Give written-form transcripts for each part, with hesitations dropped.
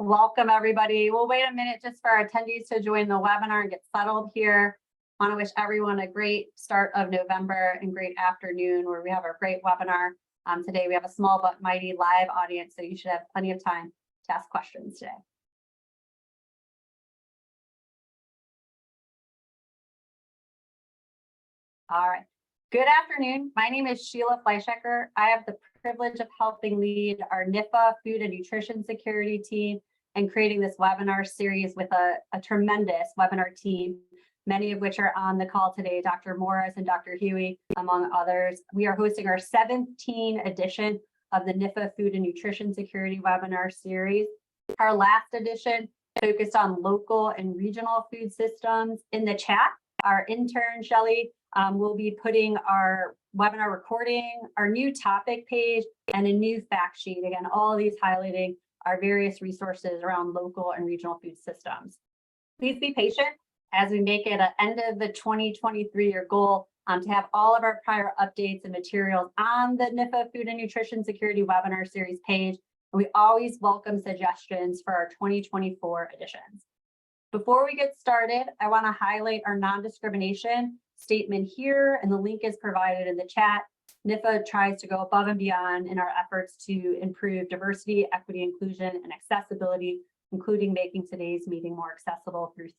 Welcome, everybody. We'll wait a minute just for our attendees to join the webinar and get settled here. I want to wish everyone a great start of November and great afternoon where we have our great webinar. Today we have a small but mighty live audience, so you should have plenty of time to ask questions today. All right. Good afternoon. My name is Sheila Fleischecker. I have the privilege of helping lead our NIFA food and nutrition security team and creating this webinar series with a tremendous webinar team, many of which are on the call today, Dr. Morris and Dr. Huey, among others. We are hosting our 17th edition of the NIFA food and nutrition security webinar series. Our last edition focused on local and regional food systems. In the chat, our intern, Shelly, will be putting our webinar recording, our new topic page, and a new fact sheet. Again, all of these highlighting our various resources around local and regional food systems. Please be patient as we make it an end of the 2023 year goal to have all of our prior updates and materials on the NIFA Food and Nutrition Security Webinar Series page. And we always welcome suggestions for our 2024 editions. Before we get started, I want to highlight our non-discrimination statement here, and the link is provided in the chat. NIFA tries to go above and beyond in our efforts to improve diversity, equity, inclusion, and accessibility, including making today's meeting more accessible through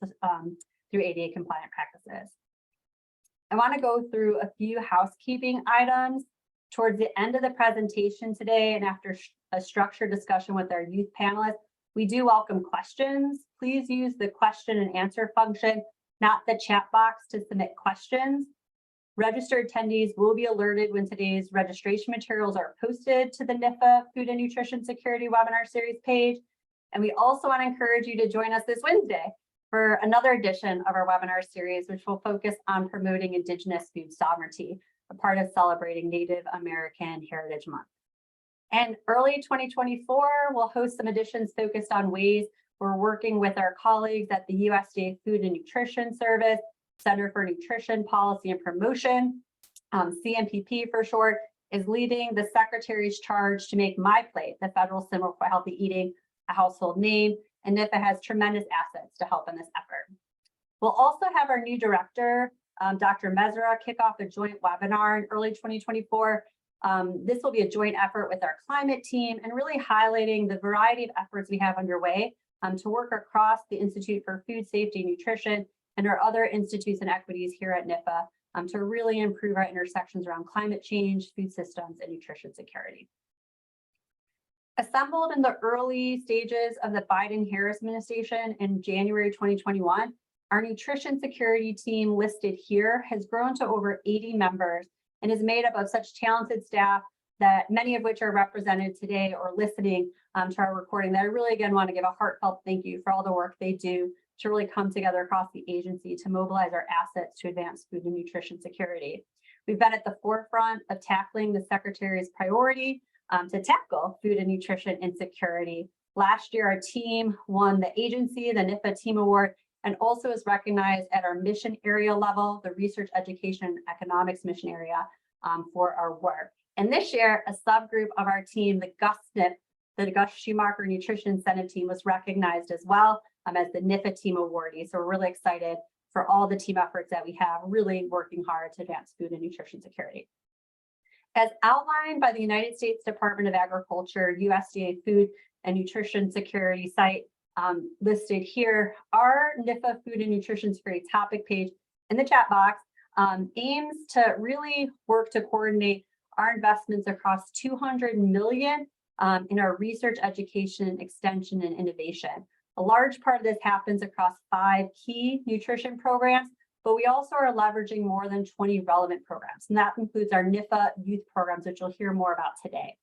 ADA compliant practices. I want to go through a few housekeeping items towards the end of the presentation today, and after a structured discussion with our youth panelists, we do welcome questions. Please use the question and answer function, not the chat box, to submit questions. Registered attendees will be alerted when today's registration materials are posted to the NIFA Food and Nutrition Security Webinar Series page. And we also want to encourage you to join us this Wednesday for another edition of our webinar series, which will focus on promoting Indigenous food sovereignty, a part of celebrating Native American Heritage Month. And early 2024, we'll host some editions focused on ways we're working with our colleagues at the USDA Food and Nutrition Service, Center for Nutrition Policy and Promotion, CNPP for short, is leading the Secretary's charge to make My Plate, the federal symbol for healthy eating, a household name, and NIFA has tremendous assets to help in this effort. We'll also have our new director, Dr. Mesra, kick off a joint webinar in early 2024. This will be a joint effort with our climate team and really highlighting the variety of efforts we have underway to work across the Institute for Food Safety and Nutrition and our other institutes and equities here at NIFA to really improve our intersections around climate change, food systems, and nutrition security. Assembled in the early stages of the Biden-Harris administration in January 2021, our nutrition security team listed here has grown to over 80 members and is made up of such talented staff that many of which are represented today or listening to our recording, that I really, again, want to give a heartfelt thank you for all the work they do to really come together across the agency to mobilize our assets to advance food and nutrition security. We've been at the forefront of tackling the Secretary's priority to tackle food and nutrition insecurity. Last year, our team won the agency, the NIFA Team Award, and also is recognized at our mission area level, the Research, Education, and Economics mission area for our work. And this year, a subgroup of our team, the GUSNIP, the Gus Schumacher Nutrition Incentive Team, was recognized as well as the NIFA Team Awardee. So we're really excited for all the team efforts that we have, really working hard to advance food and nutrition security. As outlined by the United States Department of Agriculture, USDA Food and Nutrition Security site listed here, our NIFA Food and Nutrition Security topic page in the chat box aims to really work to coordinate our investments across 200 million in our research, education, extension, and innovation. A large part of this happens across 5 key nutrition programs, but we also are leveraging more than 20 relevant programs, and that includes our NIFA youth programs, which you'll hear more about today.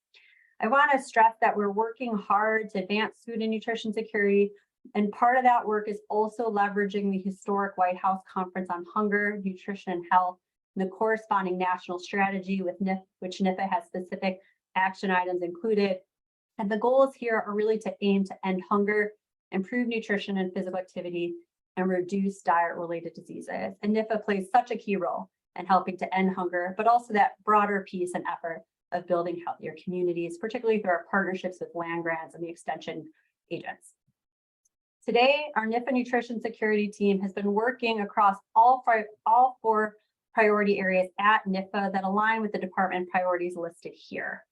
I want to stress that we're working hard to advance food and nutrition security, and part of that work is also leveraging the historic White House Conference on Hunger, Nutrition, and Health, and the corresponding national strategy with which NIFA has specific action items included. And the goals here are really to aim to end hunger, improve nutrition and physical activity, and reduce diet-related diseases. And NIFA plays such a key role in helping to end hunger, but also that broader piece and effort of building healthier communities, particularly through our partnerships with land grants and the extension agents. Today, our NIFA nutrition security team has been working across all 4 priority areas at NIFA that align with the department priorities listed here.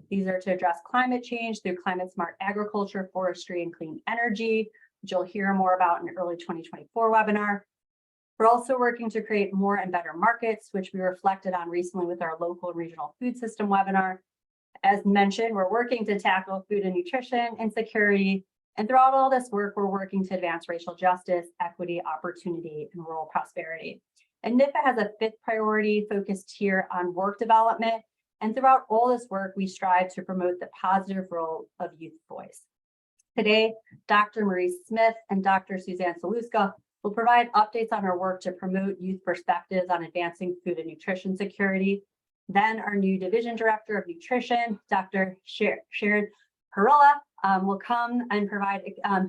These are to address climate change through climate smart agriculture, forestry, and clean energy, which you'll hear more about in an early 2024 webinar. We're also working to create more and better markets, which we reflected on recently with our local and regional food system webinar. As mentioned, we're working to tackle food and nutrition insecurity. And throughout all this work, we're working to advance racial justice, equity, opportunity, and rural prosperity. And NIFA has a 5th priority focused here on work development. And throughout all this work, we strive to promote the positive role of youth voice. Today, Dr. Marie Smith and Dr. Suzanne Saluska will provide updates on our work to promote youth perspectives on advancing food and nutrition security. Then our new Division Director of Nutrition, Dr. Sharon Parola, will come and provide,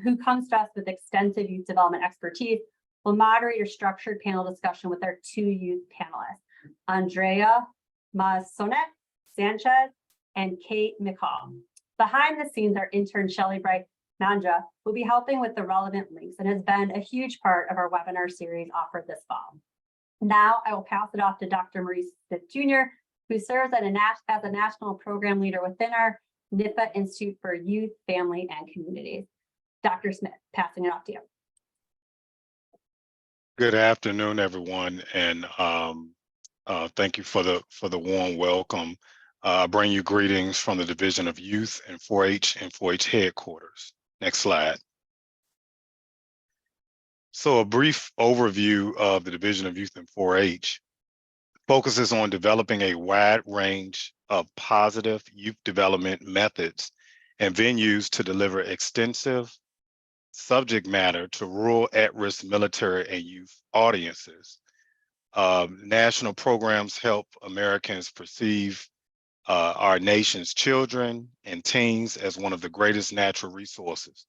who comes to us with extensive youth development expertise, will moderate a structured panel discussion with our 2 youth panelists, Andrea Masonet Sanchez and Kate McCall. Behind the scenes, our intern, Shelly Bright Nanja, will be helping with the relevant links and has been a huge part of our webinar series offered this fall. Now I will pass it off to Dr. Maurice Smith Jr., who serves as a national program leader within our NIFA Institute for Youth, Family, and Communities. Dr. Smith, passing it off to you. Good afternoon, everyone, and thank you for the warm welcome. I bring you greetings from the Division of Youth and 4-H and 4-H headquarters. Next slide. So a brief overview of the Division of Youth and 4-H focuses on developing a wide range of positive youth development methods and venues to deliver extensive subject matter to rural at-risk military and youth audiences. National programs help Americans perceive our nation's children and teens as one of the greatest natural resources.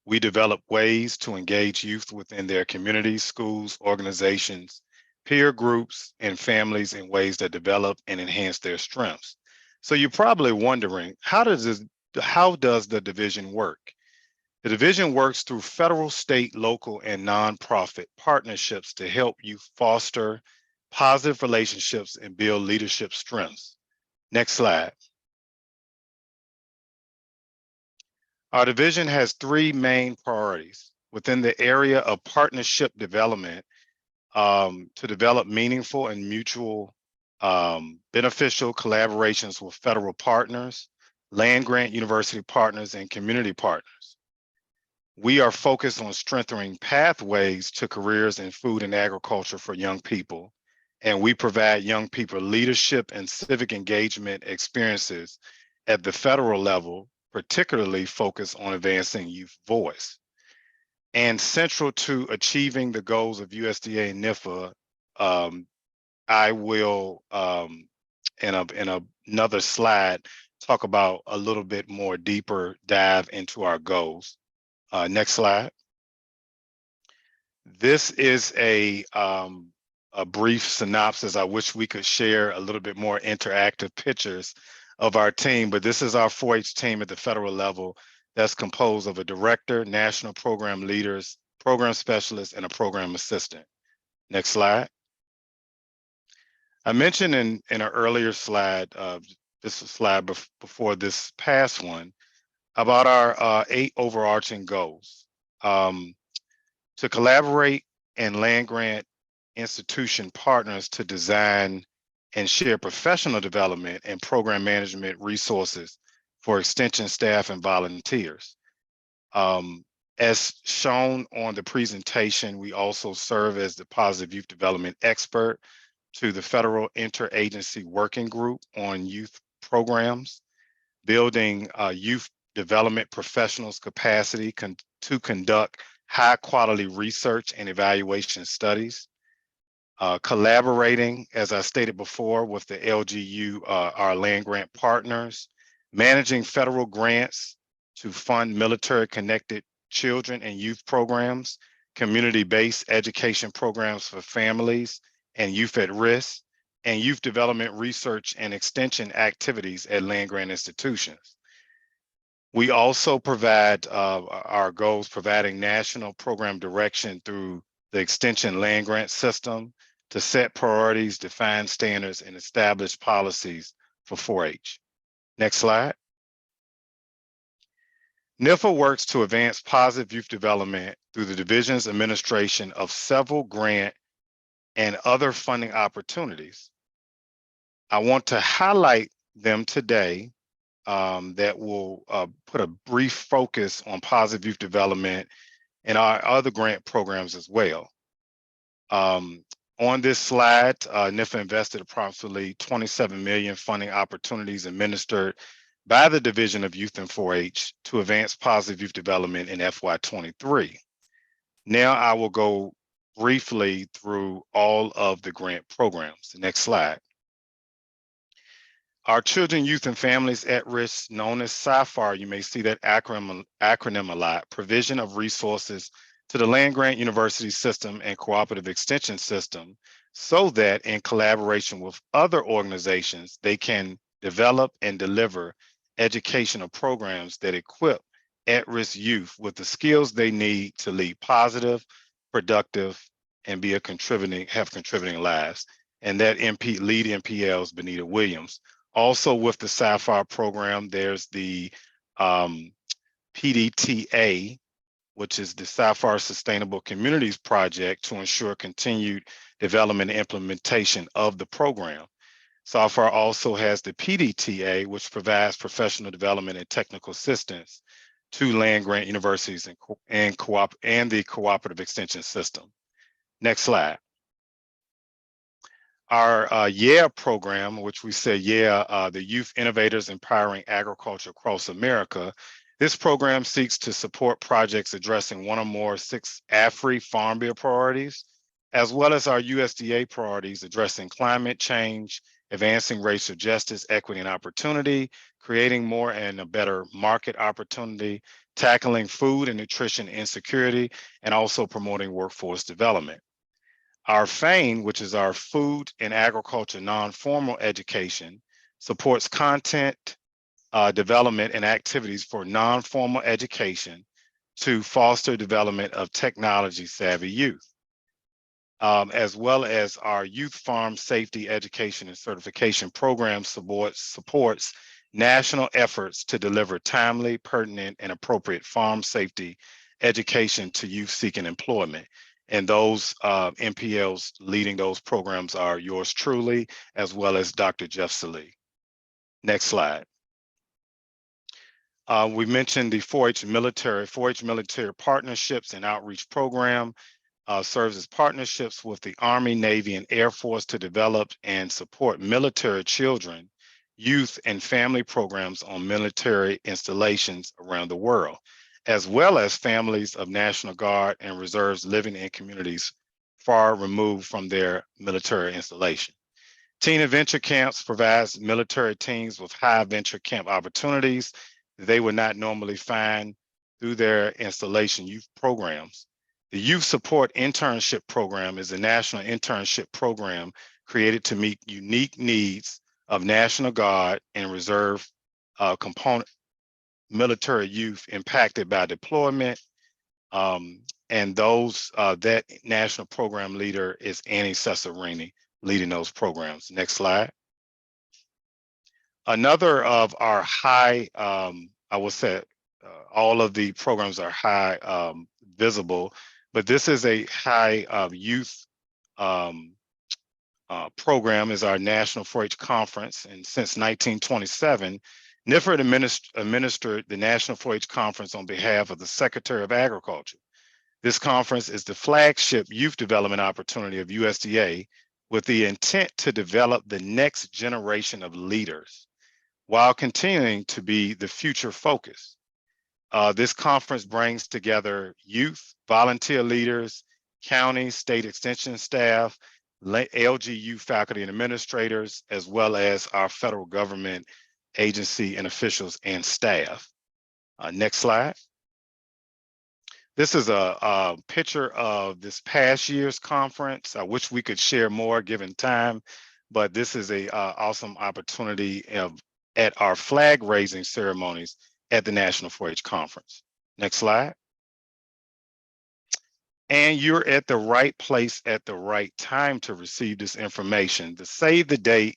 We develop ways to engage youth within their communities, schools, organizations, peer groups, and families in ways that develop and enhance their strengths. So you're probably wondering, how does the division work? The division works through federal, state, local, and nonprofit partnerships to help you foster positive relationships and build leadership strengths. Next slide. Our division has 3 main priorities within the area of partnership development to develop meaningful and mutual beneficial collaborations with federal partners, land-grant university partners, and community partners. We are focused on strengthening pathways to careers in food and agriculture for young people, and we provide young people leadership and civic engagement experiences at the federal level, particularly focused on advancing youth voice. And central to achieving the goals of USDA and NIFA, I will, in another slide, talk about a little bit more deeper dive into our goals. Next slide. This is a brief synopsis. I wish we could share a little bit more interactive pictures of our team, but this is our 4-H team at the federal level that's composed of a director, national program leaders, program specialists, and a program assistant. Next slide. I mentioned in an earlier slide, this slide before this past one, about our 8 overarching goals. To collaborate and land-grant institution partners to design and share professional development and program management resources for extension staff and volunteers. As shown on the presentation, we also serve as the positive youth development expert to the Federal Interagency Working Group on youth programs, building youth development professionals' capacity to conduct high-quality research and evaluation studies, collaborating, as I stated before, with the LGU, our land-grant partners, managing federal grants to fund military-connected children and youth programs, community-based education programs for families and youth at risk, and youth development research and extension activities at land-grant institutions. We also provide our goals, providing national program direction through the extension land grant system to set priorities, define standards, and establish policies for 4-H. Next slide. NIFA works to advance positive youth development through the division's administration of several grant and other funding opportunities. I want to highlight them today that will put a brief focus on positive youth development and our other grant programs as well. On this slide, NIFA invested approximately 27 million funding opportunities administered by the Division of Youth and 4-H to advance positive youth development in FY23. Now I will go briefly through all of the grant programs. Next slide. Our children, youth, and families at risk, known as SIFAR, you may see that acronym a lot, provision of resources to the land grant university system and cooperative extension system, so that in collaboration with other organizations, they can develop and deliver educational programs that equip at-risk youth with the skills they need to lead positive, productive, and have contributing lives. And that lead NPL is Benita Williams. Also with the SIFAR program, there's the PDTA, which is the SIFAR Sustainable Communities Project to ensure continued development and implementation of the program. SIFAR also has the PDTA, which provides professional development and technical assistance to land grant universities and the cooperative extension system. Next slide. Our YEA program, which we say the Youth Innovators Empowering Agriculture Across America. This program seeks to support projects addressing one or more 6 AFRI Farm Bill priorities, as well as our USDA priorities addressing climate change, advancing racial justice, equity, and opportunity, creating more and a better market opportunity, tackling food and nutrition insecurity, and also promoting workforce development. Our FANE, which is our Food and Agriculture Non-Formal Education, supports content development and activities for non-formal education to foster development of technology-savvy youth, as well as our Youth Farm Safety Education and Certification Program supports national efforts to deliver timely, pertinent, and appropriate farm safety education to youth seeking employment. And those NPLs leading those programs are yours truly, as well as Dr. Jeff Salee. Next slide. We mentioned the 4-H military partnerships and outreach program serves as partnerships with the Army, Navy, and Air Force to develop and support military children, youth, and family programs on military installations around the world, as well as families of National Guard and reserves living in communities far removed from their military installation. Teen Adventure Camps provides military teens with high adventure camp opportunities that they would not normally find through their installation youth programs. The Youth Support Internship Program is a national internship program created to meet unique needs of National Guard and reserve component military youth impacted by deployment. And that national program leader is Annie Cesarini, leading those programs. Next slide. Another of our high, I will say all of the programs are high visible, but this is a high youth program, is our National 4-H Conference. And since 1927, NIFA administered the National 4-H Conference on behalf of the Secretary of Agriculture. This conference is the flagship youth development opportunity of USDA with the intent to develop the next generation of leaders while continuing to be the future focus. This conference brings together youth, volunteer leaders, county, state extension staff, LGU faculty and administrators, as well as our federal government agency and officials and staff. Next slide. This is a picture of this past year's conference. I wish we could share more given time, but this is a awesome opportunity at our flag raising ceremonies at the National 4-H Conference. Next slide. And you're at the right place at the right time to receive this information. To save the date,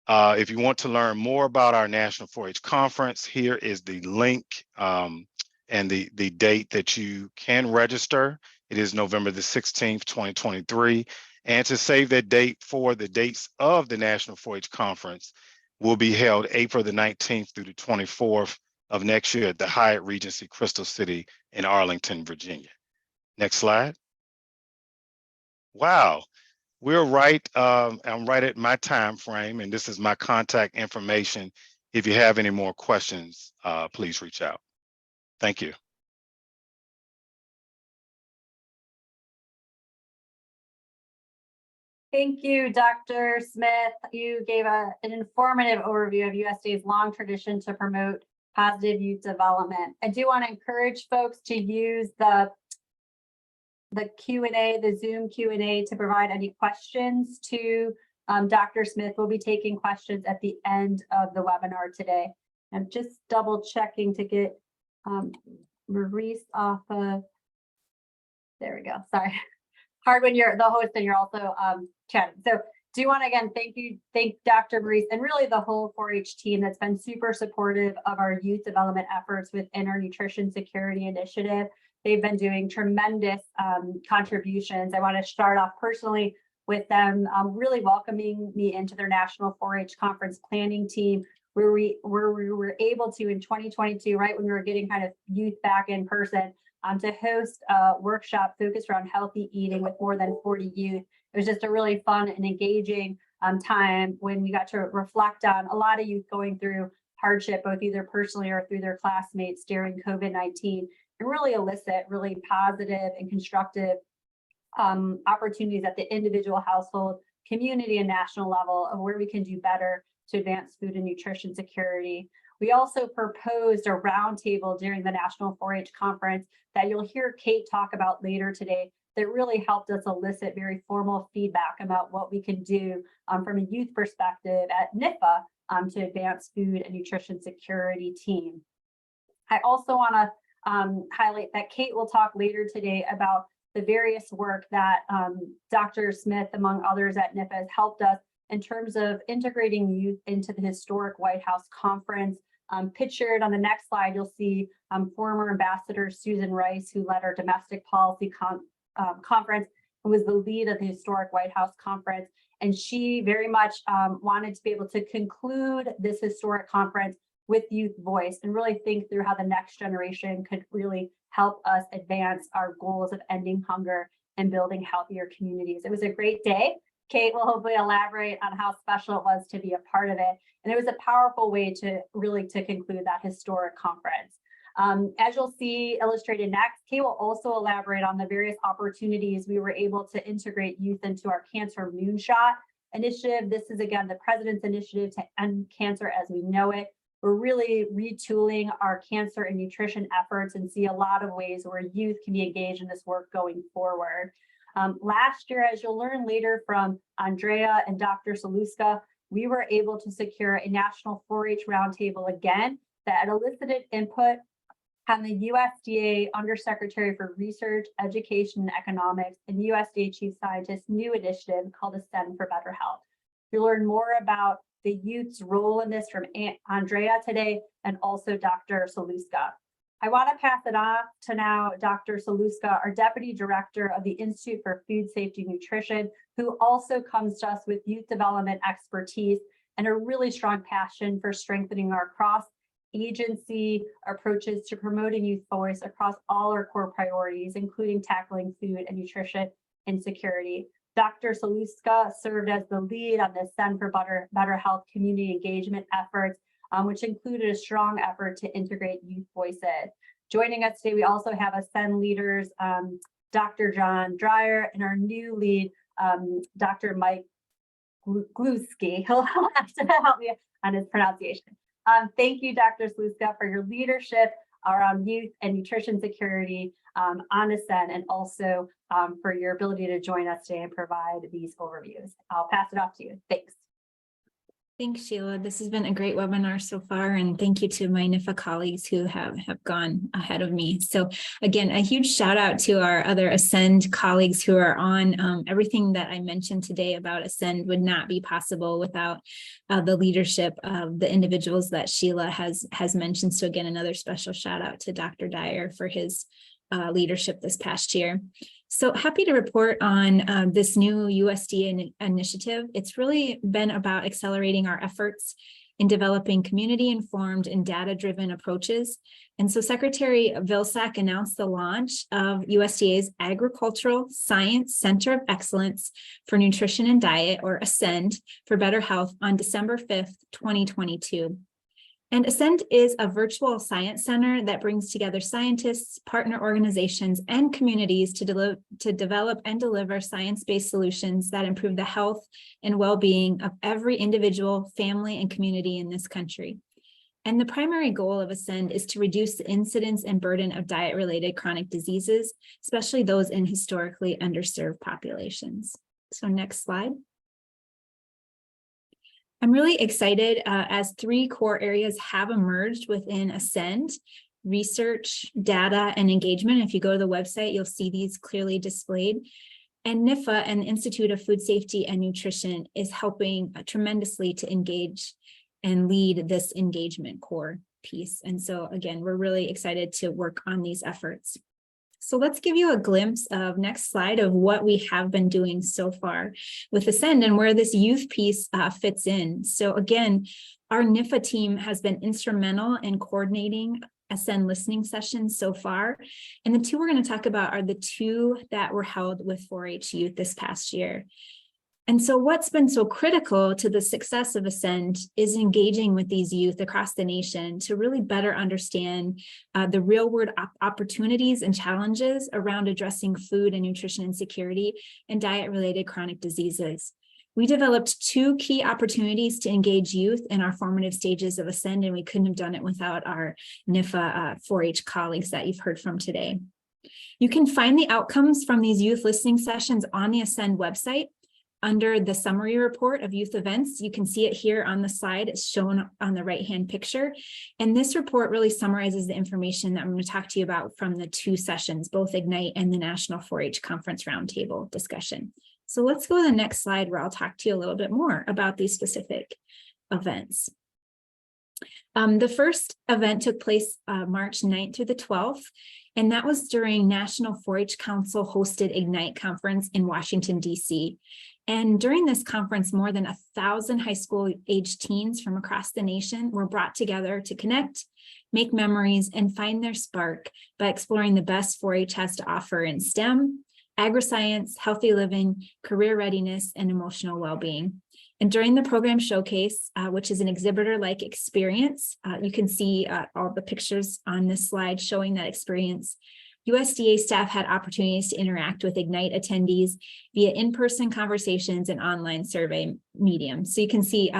if you want to learn more about our National 4-H Conference, here is the link and the date that you can register. It is November the 16th, 2023. And to save that date for the dates of the National 4-H Conference will be held April the 19th through the 24th of next year at the Hyatt Regency Crystal City in Arlington, Virginia. Next slide. Wow, we're right. I'm right at my time frame, and this is my contact information. If you have any more questions, please reach out. Thank you. Thank you, Dr. Smith. You gave an informative overview of USDA's long tradition to promote positive youth development. I do want to encourage folks to use the Q&A, the Zoom Q&A, to provide any questions to Dr. Smith. We'll be taking questions at the end of the webinar today. I'm just double checking to get Maurice off of, there we go, sorry. Hard when you're the host and you're also chatting. So do want to again thank Dr. Maurice and really the whole 4-H team that's been super supportive of our youth development efforts within our nutrition security initiative. They've been doing tremendous contributions. I want to start off personally with them really welcoming me into their National 4-H Conference planning team, where we were able to, in 2022, right when we were getting kind of youth back in person, to host a workshop focused around healthy eating with more than 40 youth. It was just a really fun and engaging time when we got to reflect on a lot of youth going through hardship, both either personally or through their classmates during COVID-19, and really elicit really positive and constructive opportunities at the individual, household, community, and national level of where we can do better to advance food and nutrition security. We also proposed a roundtable during the National 4-H Conference that you'll hear Kate talk about later today that really helped us elicit very formal feedback about what we can do from a youth perspective at NIFA to advance food and nutrition security team. I also want to highlight that Kate will talk later today about the various work that Dr. Smith, among others at NIFA, has helped us in terms of integrating youth into the historic White House conference. Pictured on the next slide, you'll see former Ambassador Susan Rice, who led our domestic policy conference and was the lead of the historic White House conference. And she very much wanted to be able to conclude this historic conference with youth voice and really think through how the next generation could really help us advance our goals of ending hunger and building healthier communities. It was a great day. Kate will hopefully elaborate on how special it was to be a part of it. And it was a powerful way to really conclude that historic conference. As you'll see illustrated next, Kate will also elaborate on the various opportunities we were able to integrate youth into our Cancer Moonshot initiative. This is, again, the President's initiative to end cancer as we know it. We're really retooling our cancer and nutrition efforts and see a lot of ways where youth can be engaged in this work going forward. Last year, as you'll learn later from Andrea and Dr. Saluska, we were able to secure a National 4-H roundtable again that elicited input on the USDA Undersecretary for Research, Education, and Economics and USDA Chief Scientist's new initiative called Ascend for Better Health. You'll learn more about the youth's role in this from Andrea today and also Dr. Saluska. I want to pass it off to now Dr. Saluska, our Deputy Director of the Institute for Food Safety and Nutrition, who also comes to us with youth development expertise and a really strong passion for strengthening our cross-agency approaches to promoting youth voice across all our core priorities, including tackling food and nutrition insecurity. Dr. Saluska served as the lead on the Ascend for Better Health community engagement efforts, which included a strong effort to integrate youth voices. Joining us today, we also have Ascend leaders, Dr. John Dreyer, and our new lead, Dr. Mike Gluski. He'll have to help me on his pronunciation. Thank you, Dr. Saluska, for your leadership around youth and nutrition security on Ascend, and also for your ability to join us today and provide these overviews. I'll pass it off to you. Thanks. Thanks, Sheila. This has been a great webinar so far, and thank you to my NIFA colleagues who have gone ahead of me. So again, a huge shout out to our other Ascend colleagues who are on. Everything that I mentioned today about Ascend would not be possible without the leadership of the individuals that Sheila has mentioned. So again, another special shout out to Dr. Dyer for his leadership this past year. So happy to report on this new USDA initiative. It's really been about accelerating our efforts in developing community-informed and data-driven approaches. And so Secretary Vilsack announced the launch of USDA's Agricultural Science Center of Excellence for Nutrition and Diet, or ASCEND, for better health on December 5th, 2022. And ASCEND is a virtual science center that brings together scientists, partner organizations, and communities to develop and deliver science-based solutions that improve the health and well-being of every individual, family, and community in this country. And the primary goal of ASCEND is to reduce the incidence and burden of diet-related chronic diseases, especially those in historically underserved populations. So next slide. I'm really excited as 3 core areas have emerged within Ascend: research, data, and engagement. If you go to the website, you'll see these clearly displayed. And NIFA and the Institute of Food Safety and Nutrition is helping tremendously to engage and lead this engagement core piece. And so again, we're really excited to work on these efforts. So let's give you a glimpse of, next slide, of what we have been doing so far with Ascend and where this youth piece fits in. So again, our NIFA team has been instrumental in coordinating Ascend listening sessions so far. And the 2 we're going to talk about are the 2 that were held with 4-H youth this past year. And so what's been so critical to the success of Ascend is engaging with these youth across the nation to really better understand the real-world opportunities and challenges around addressing food and nutrition insecurity and diet-related chronic diseases. We developed 2 key opportunities to engage youth in our formative stages of Ascend, and we couldn't have done it without our NIFA 4-H colleagues that you've heard from today. You can find the outcomes from these youth listening sessions on the Ascend website. Under the summary report of youth events, you can see it here on the slide. It's shown on the right-hand picture. And this report really summarizes the information that I'm going to talk to you about from the 2 sessions, both Ignite and the National 4-H Conference Roundtable discussion. So let's go to the next slide where I'll talk to you a little bit more about these specific events. The first event took place March 9th through the 12th. And that was during National 4-H Council hosted Ignite conference in Washington, D.C. And during this conference, more than 1,000 high school age teens from across the nation were brought together to connect, make memories, and find their spark by exploring the best 4-H has to offer in STEM, agri-science, healthy living, career readiness, and emotional well-being. And during the program showcase, which is an exhibitor-like experience, you can see all the pictures on this slide showing that experience. USDA staff had opportunities to interact with Ignite attendees via in-person conversations and online survey mediums. So you can see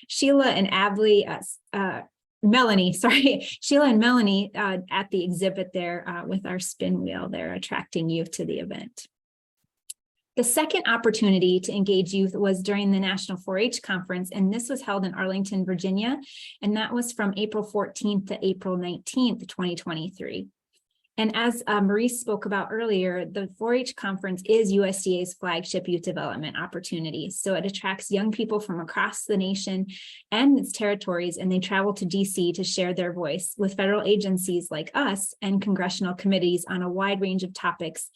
Sheila and Melanie at the exhibit there with our spin wheel there, attracting youth to the event. The second opportunity to engage youth was during the National 4-H Conference, and this was held in Arlington, Virginia, and that was from April 14th to April 19th, 2023. And as Maurice spoke about earlier, the 4-H conference is USDA's flagship youth development opportunity. So it attracts young people from across the nation and its territories, and they travel to DC to share their voice with federal agencies like us and congressional committees on a wide range of topics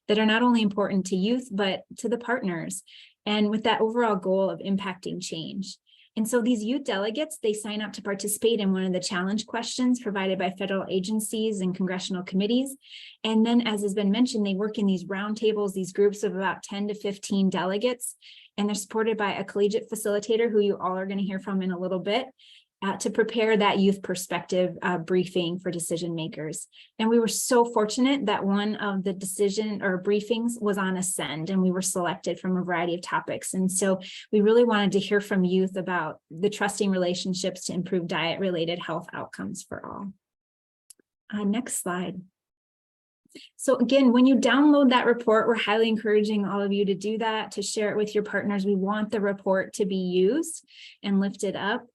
that are not only important to youth, but to the partners, and with that overall goal of impacting change. And so these youth delegates, they sign up to participate in one of the challenge questions provided by federal agencies and congressional committees. And then, as has been mentioned, they work in these roundtables, these groups of about 10 to 15 delegates, and they're supported by a collegiate facilitator who you all are going to hear from in a little bit to prepare that youth perspective briefing for decision makers. And we were so fortunate that one of the decision or briefings was on Ascend, and we were selected from a variety of topics. And so we really wanted to hear from youth about the trusting relationships to improve diet-related health outcomes for all. Next slide. So again, when you download that report, we're highly encouraging all of you to do that, to share it with your partners. We want the report to be used and lifted up.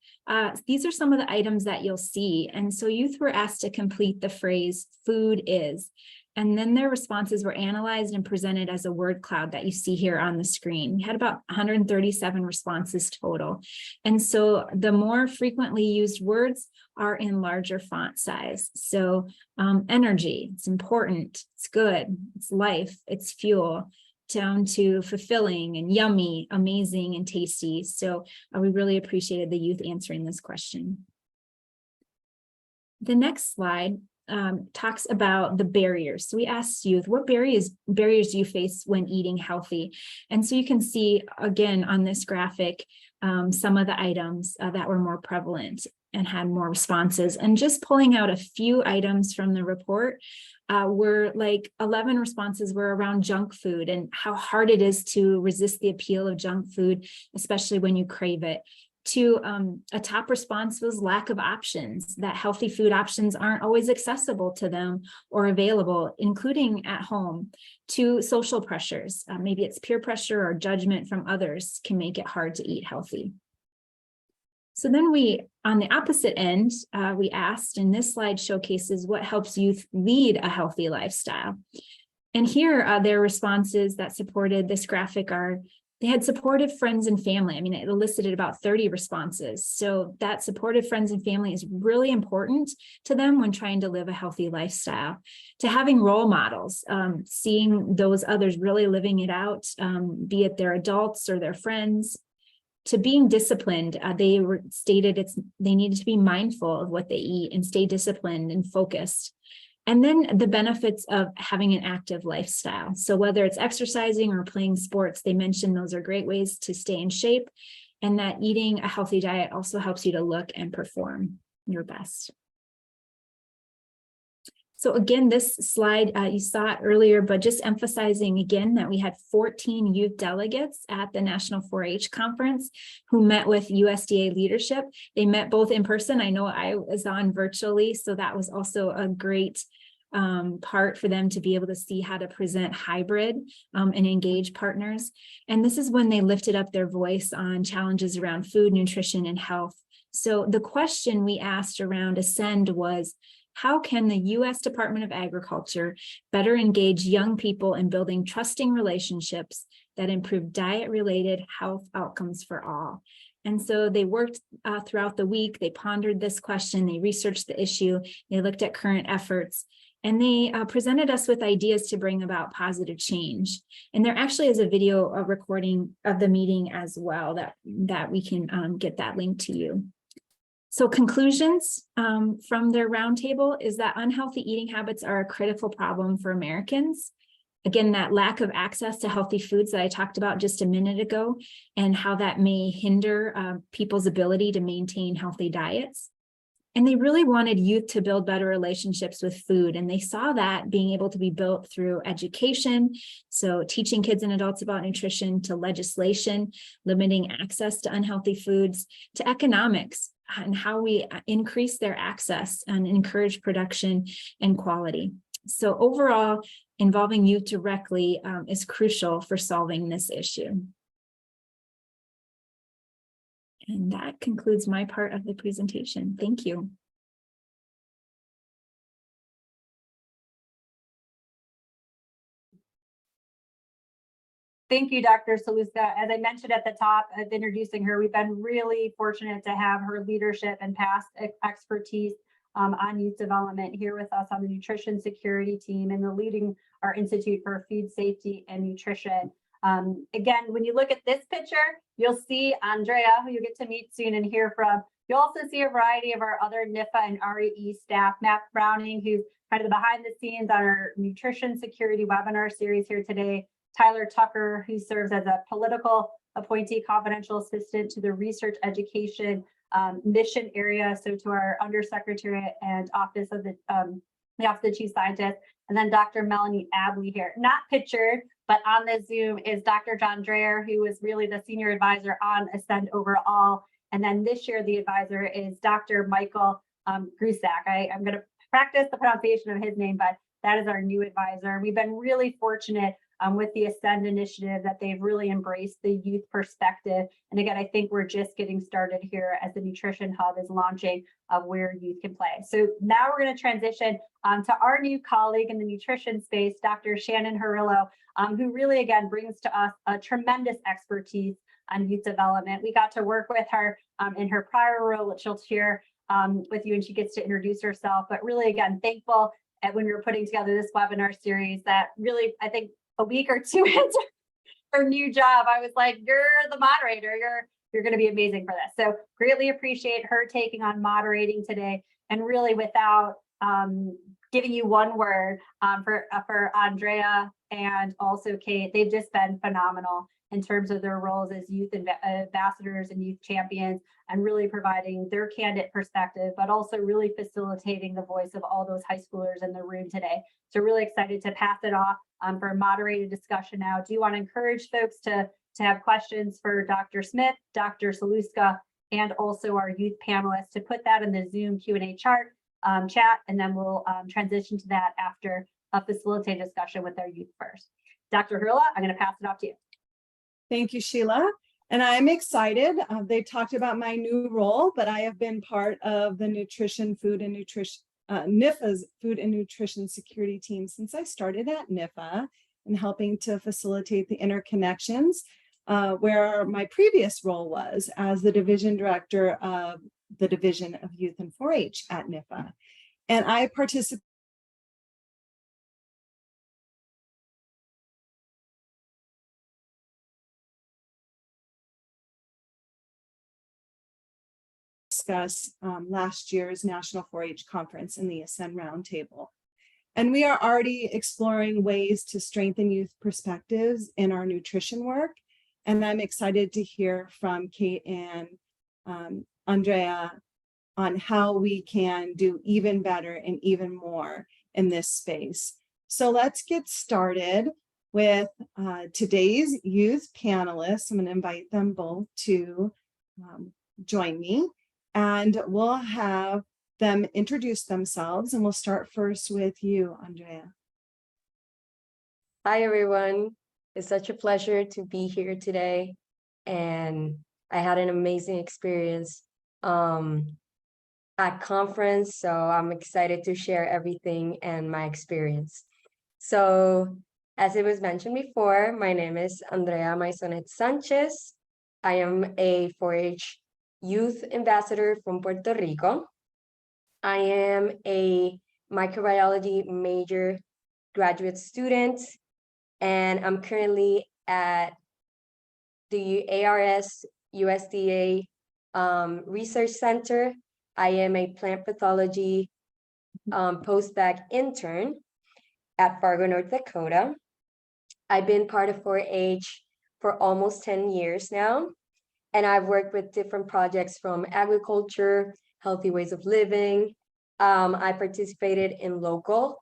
These are some of the items that you'll see. And so youth were asked to complete the phrase "food is," and then their responses were analyzed and presented as a word cloud that you see here on the screen. We had about 137 responses total. And so the more frequently used words are in larger font size. So energy, it's important, it's good, it's life, it's fuel, down to fulfilling and yummy, amazing, and tasty. So we really appreciated the youth answering this question. The next slide talks about the barriers. So we asked youth, what barriers do you face when eating healthy? And so you can see, again, on this graphic, some of the items that were more prevalent and had more responses. And just pulling out a few items from the report, were like 11 responses were around junk food and how hard it is to resist the appeal of junk food, especially when you crave it. To a top response was lack of options, that healthy food options aren't always accessible to them or available, including at home. To social pressures, maybe it's peer pressure or judgment from others can make it hard to eat healthy. So then on the opposite end, we asked, and this slide showcases what helps youth lead a healthy lifestyle. And here, their responses that supported this graphic are, they had supportive friends and family. I mean, it elicited about 30 responses. So that supportive friends and family is really important to them when trying to live a healthy lifestyle. To having role models, seeing those others really living it out, be it their adults or their friends. To being disciplined, they stated they needed to be mindful of what they eat and stay disciplined and focused. And then the benefits of having an active lifestyle. So whether it's exercising or playing sports, they mentioned those are great ways to stay in shape, and that eating a healthy diet also helps you to look and perform your best. So again, this slide, you saw it earlier, but just emphasizing again that we had 14 youth delegates at the National 4-H Conference who met with USDA leadership. They met both in person. I know I was on virtually, so that was also a great part for them to be able to see how to present hybrid and engage partners. And this is when they lifted up their voice on challenges around food, nutrition, and health. So the question we asked around Ascend was, how can the U.S. Department of Agriculture better engage young people in building trusting relationships that improve diet-related health outcomes for all? And so they worked throughout the week. They pondered this question. They researched the issue. They looked at current efforts. And they presented us with ideas to bring about positive change. And there actually is a video recording of the meeting as well that we can get that link to you. So conclusions from their roundtable is that unhealthy eating habits are a critical problem for Americans. Again, that lack of access to healthy foods that I talked about just a minute ago, and how that may hinder people's ability to maintain healthy diets. And they really wanted youth to build better relationships with food. And they saw that being able to be built through education. So teaching kids and adults about nutrition, to legislation, limiting access to unhealthy foods, to economics, and how we increase their access and encourage production and quality. So overall, involving youth directly is crucial for solving this issue. And that concludes my part of the presentation. Thank you. Thank you, Dr. Saluska. As I mentioned at the top of introducing her, we've been really fortunate to have her leadership and past expertise on youth development here with us on the nutrition security team and the leading our Institute for Food Safety and Nutrition. Again, when you look at this picture, you'll see Andrea, who you get to meet soon and hear from. You'll also see a variety of our other NIFA and REE staff. Matt Browning, who's kind of behind the scenes on our nutrition security webinar series here today. Tyler Tucker, who serves as a political appointee confidential assistant to the research education mission area, so to our undersecretary and office of the Office of the Chief Scientist, and then Dr. Melanie Abley here, not pictured, but on the Zoom is Dr. John Dreyer, who is really the senior advisor on Ascend overall. And then this year, the advisor is Dr. Michael Grusak. I'm going to practice the pronunciation of his name, but That is our new advisor. We've been really fortunate with the Ascend initiative that they've really embraced the youth perspective. And again, I think we're just getting started here as the Nutrition Hub is launching of where youth can play. So now we're going to transition to our new colleague in the nutrition space, Dr. Shannon Harillo, who really, again, brings to us a tremendous expertise on youth development. We got to work with her in her prior role, which she'll share with you, and she gets to introduce herself. But really, again, thankful when we were putting together this webinar series that really, I think, a week or two into her new job, I was like, you're the moderator. You're going to be amazing for this. So greatly appreciate her taking on moderating today. And really, without giving you one word for Andrea and also Kate, they've just been phenomenal in terms of their roles as youth ambassadors and youth champions, and really providing their candid perspective, but also really facilitating the voice of all those high schoolers in the room today. So really excited to pass it off for a moderated discussion now. Do you want to encourage folks to have questions for Dr. Smith, Dr. Saluska, and also our youth panelists to put that in the Zoom Q&A chat, and then we'll transition to that after a facilitated discussion with our youth first. Dr. Hurla, I'm going to pass it off to you. Thank you, Sheila. And I'm excited. They talked about my new role, but I have been part of the NIFA's Food and Nutrition Security team since I started at NIFA, and helping to facilitate the interconnections, where my previous role was as the division director of the Division of Youth and 4-H at NIFA. And I participated discuss last year's National 4-H Conference in the Ascend Roundtable. And we are already exploring ways to strengthen youth perspectives in our nutrition work. And I'm excited to hear from Kate and Andrea on how we can do even better and even more in this space. So let's get started with today's youth panelists. I'm going to invite them both to join me, and we'll have them introduce themselves, and we'll start first with you, Andrea. Hi, everyone. It's such a pleasure to be here today, and I had an amazing experience at conference, so I'm excited to share everything and my experience. So, as it was mentioned before, my name is Andrea Maisonet Sanchez. I am a 4-H youth ambassador from Puerto Rico. I am a microbiology major graduate student, and I'm currently at the ARS USDA Research Center. I am a plant pathology postbac intern at Fargo, North Dakota. I've been part of 4-H for almost 10 years now, and I've worked with different projects from agriculture, healthy ways of living. I participated in local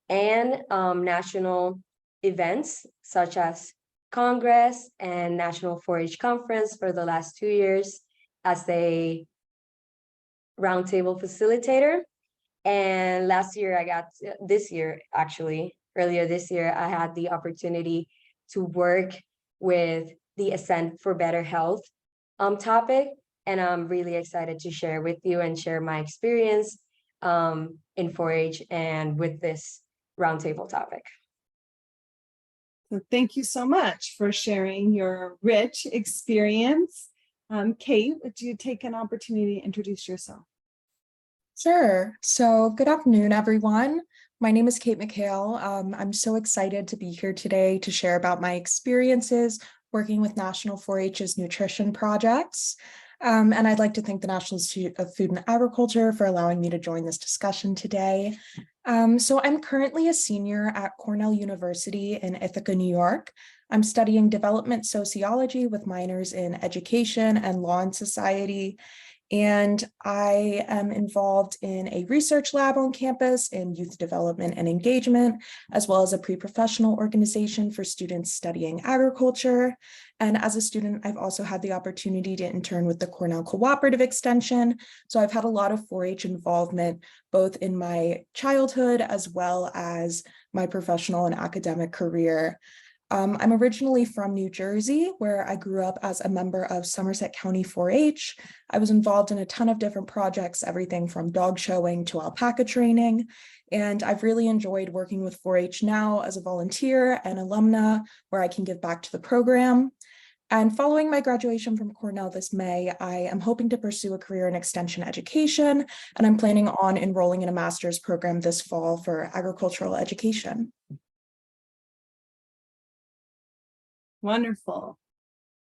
and national events such as Congress and National 4-H Conference for the last 2 years as a roundtable facilitator. And earlier this year, I had the opportunity to work with the Ascend for Better Health topic. And I'm really excited to share with you and share my experience in 4-H and with this roundtable topic. So thank you so much for sharing your rich experience. Kate, would you take an opportunity to introduce yourself? Sure. So good afternoon, everyone. My name is Kate McHale. I'm so excited to be here today to share about my experiences working with National 4-H's nutrition projects. And I'd like to thank the National Institute of Food and Agriculture for allowing me to join this discussion today. So I'm currently a senior at Cornell University in Ithaca, New York. I'm studying development sociology with minors in education and law and society. And I am involved in a research lab on campus in youth development and engagement, as well as a pre-professional organization for students studying agriculture. And as a student, I've also had the opportunity to intern with the Cornell Cooperative Extension. So I've had a lot of 4-H involvement, both in my childhood as well as my professional and academic career. I'm originally from New Jersey, where I grew up as a member of Somerset County 4-H. I was involved in a ton of different projects, everything from dog showing to alpaca training. And I've really enjoyed working with 4-H now as a volunteer and alumna, where I can give back to the program. And following my graduation from Cornell this May, I am hoping to pursue a career in extension education, and I'm planning on enrolling in a master's program this fall for agricultural education. Wonderful.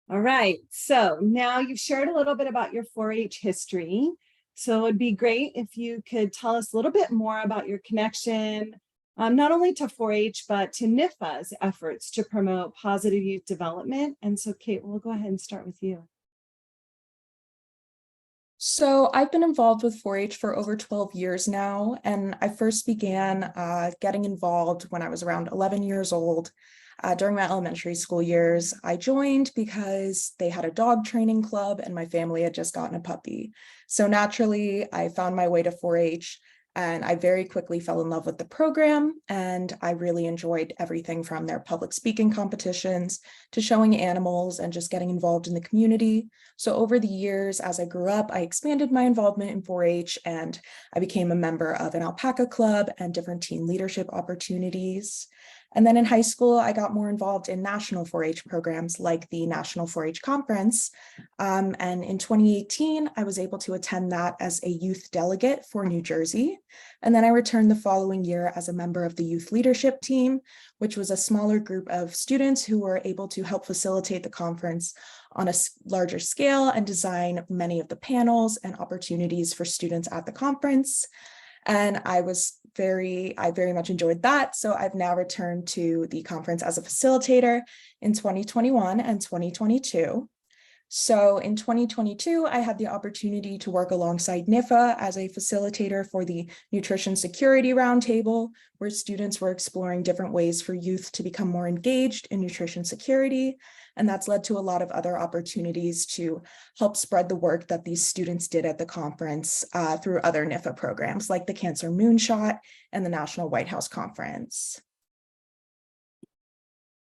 All right, so now you've shared a little bit about your 4-H history. So it'd be great if you could tell us a little bit more about your connection, not only to 4-H, but to NIFA's efforts to promote positive youth development. And so Kate, we'll go ahead and start with you. So I've been involved with 4-H for over 12 years now, and I first began getting involved when I was around 11 years old. During my elementary school years, I joined because they had a dog training club and my family had just gotten a puppy. So naturally, I found my way to 4-H, and I very quickly fell in love with the program, and I really enjoyed everything from their public speaking competitions to showing animals and just getting involved in the community. So over the years, as I grew up, I expanded my involvement in 4-H, and I became a member of an alpaca club and different teen leadership opportunities. And then in high school, I got more involved in national 4-H programs like the National 4-H Conference. And in 2018, I was able to attend that as a youth delegate for New Jersey. And then I returned the following year as a member of the youth leadership team, which was a smaller group of students who were able to help facilitate the conference on a larger scale and design many of the panels and opportunities for students at the conference. And I very much enjoyed that. So I've now returned to the conference as a facilitator in 2021 and 2022. So in 2022, I had the opportunity to work alongside NIFA as a facilitator for the Nutrition Security Roundtable, where students were exploring different ways for youth to become more engaged in nutrition security. And that's led to a lot of other opportunities to help spread the work that these students did at the conference through other NIFA programs like the Cancer Moonshot and the National White House Conference.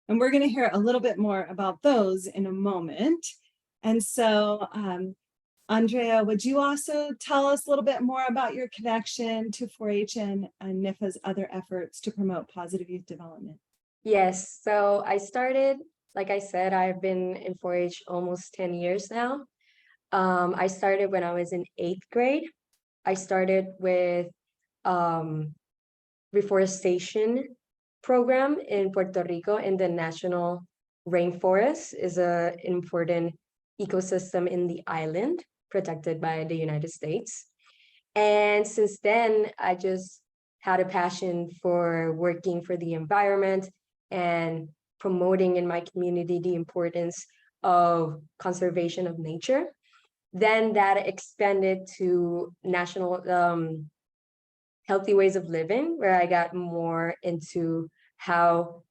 And we're going to hear a little bit more about those in a moment. And so, Andrea, would you also tell us a little bit more about your connection to 4-H and NIFA's other efforts to promote positive youth development? Yes, so I started, like I said, I've been in 4-H almost 10 years now. I started when I was in 8th grade. I started with reforestation program in Puerto Rico in the National Rainforest. Is an important ecosystem in the island protected by the United States. And since then, I just had a passion for working for the environment and promoting in my community the importance of conservation of nature. Then that expanded to national healthy ways of living, where I got more into how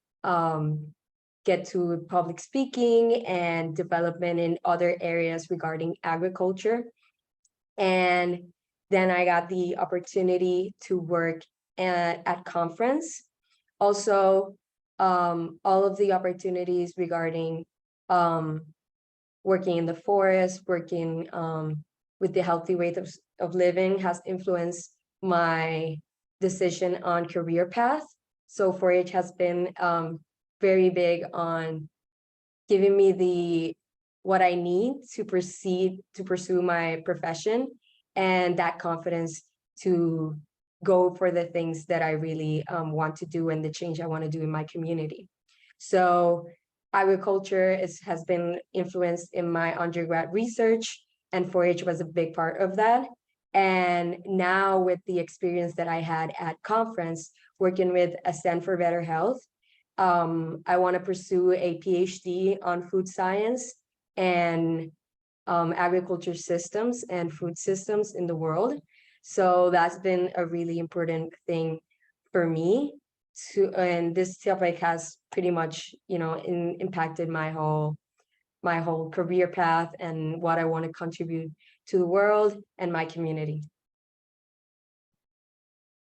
get to public speaking and development in other areas regarding agriculture. And then I got the opportunity to work at conference. Also, all of the opportunities regarding working in the forest, working with the healthy ways of living has influenced my decision on career path. So 4-H has been very big on giving me what I need to proceed to pursue my profession and that confidence to go for the things that I really want to do and the change I want to do in my community. So agriculture has been influenced in my undergrad research, and 4-H was a big part of that. And now with the experience that I had at conference, working with Ascend for Better Health, I want to pursue a PhD on food science and agriculture systems and food systems in the world. So that's been a really important thing for me and this topic has pretty much, impacted my whole career path and what I want to contribute to the world and my community.